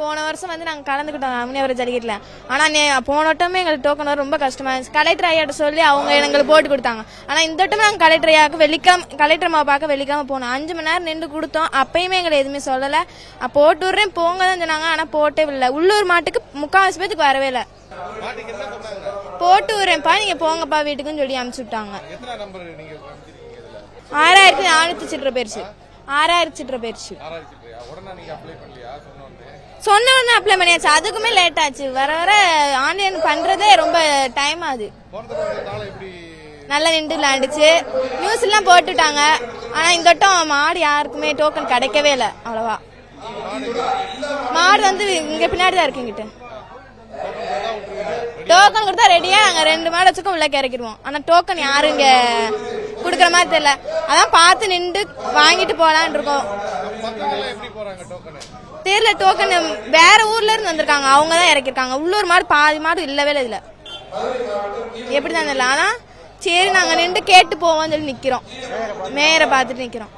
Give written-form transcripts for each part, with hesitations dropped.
போன வருஷம் வந்து நாங்கள் கலந்துக்கிட்டோம் அம்னியாவர ஜல்லிக்கட்டில். ஆனால் போன வட்டமே எங்களுக்கு டோக்கன் வர ரொம்ப கஷ்டமா இருந்துச்சு. கலெக்டர் ஐயாட்ட சொல்லி அவங்க எங்களுக்கு போட்டு கொடுத்தாங்க. ஆனால் இந்த வட்டமே நாங்கள் கலெக்டர் ஐயாவுக்கு கலெக்டர் அம்மா பார்க்க வெள்ளிக்காம போனோம். 5 மணி நேரம் நின்று கொடுத்தோம். அப்பயுமே எங்களை எதுவுமே சொல்லலை. போட்டு விட்றேன் போங்க தான் சொன்னாங்க. ஆனால் போட்டே இல்லை. உள்ளூர் மாட்டுக்கு 3/4 பேத்துக்கு வரவே இல்லை. போட்டு விட்றேன்ப்பா நீங்க போங்கப்பா வீட்டுக்குன்னு சொல்லி அனுப்பிச்சு விட்டாங்க. 6400 சில்லற போயிருச்சு. 6000 சில்லற போயிருச்சு. சொன்ன உடனே அப்ளை பண்ணியாச்சு. அதுக்குமே லேட் ஆச்சு. வர வர ஆன்லைன் பண்றதே ரொம்ப டைம் ஆகுது. நல்லா நின்று விளையாண்டுச்சு. நியூஸ் எல்லாம் போட்டுட்டாங்க. ஆனா இந்த வட்டம் மாடு யாருக்குமே டோக்கன் கிடைக்கவே இல்லை. அவ்வளவா மாடு வந்து இங்க பின்னாடி தான் இருக்குங்கிட்ட. டோக்கன் கொடுத்தா ரெடியா நாங்க 2 மாடு வச்சுக்கோ உள்ள இறக்கிடுவோம். ஆனா டோக்கன் யாரும் இங்க குடுக்கற மாதிரி தெரியல. அதான் பார்த்து நின்று வாங்கிட்டு போலான் இருக்கோம். தெரியல. டோக்கன் வேற ஊர்ல இருந்து வந்திருக்காங்க. அவங்க தான் இறக்கிருக்காங்க. உள்ளூர் மாடு பாதி மாடு இல்லவே இல்லை. எப்படிதான் தெரியல. ஆனா சரி நாங்க நின்று கேட்டு போவோம்னு சொல்லி நிக்கிறோம். மேயரை பார்த்துட்டு நிக்கிறோம்.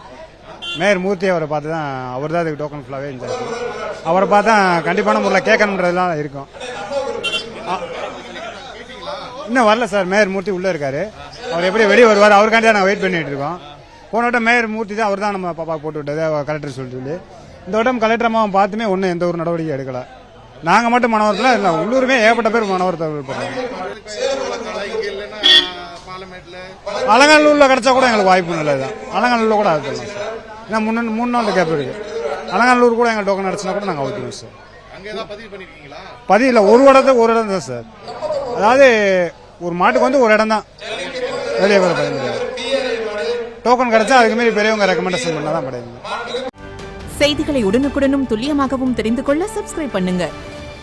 மேயர் மூர்த்தி அவரை பார்த்து தான் அவர் தான் அதுக்கு டோக்கன் ஃபுல்லாகவே இருந்தார். அவரை பார்த்தா கண்டிப்பான முறையில் கேட்கணுன்றதுலாம் இருக்கும். இன்னும் வரல சார். மேயர் மூர்த்தி உள்ளே இருக்காரு. அவர் எப்படி வெளியே வருவார் அவருக்காண்டி தான் நாங்கள் வெயிட் பண்ணிட்டு இருக்கோம். போன வட்டம் மேயர் மூர்த்தி தான் அவர் தான் நம்ம பாப்பா போட்டு விட்டது கலெக்டர் சொல்லி. இந்த வட்டம் கலெக்டர் அம்மாவை பார்த்துமே ஒன்றும் எந்த ஒரு நடவடிக்கை எடுக்கல. நாங்கள் மட்டும் மனவரத்தில் இல்லை, உள்ளூருமே ஏகப்பட்ட பேர் மனவரத்தில் போடுறாங்க. அலங்காநல்லூரில் கிடைச்சா கூட எங்களுக்கு வாய்ப்பு நல்லதுதான். அலங்காநல்லூர் கூட அது சார். ஏன்னா 3 நாள் கேப் இருக்கு. அலங்காநல்லூர் கூட எங்கள் டோக்கன் அடிச்சுனா கூட நாங்கள் ஊற்றுவோம் சார். பதிவு இல்லை. ஒரு இடம் தான் சார். அதாவது ஒரு மாட்டுக்கு வந்து ஒரு இடம் தான் வெளியே வர பதிவு முடியாது. டோக்கன் கிடைச்சா அதுக்கு மாரி பெரியவங்க ரெக்கமெண்டேஷன் பண்ணாதான் கிடையாது. செய்திகளை உடனுக்குடனும் துல்லியமாகவும் தெரிந்து கொள்ள சப்ஸ்கிரைப் பண்ணுங்க.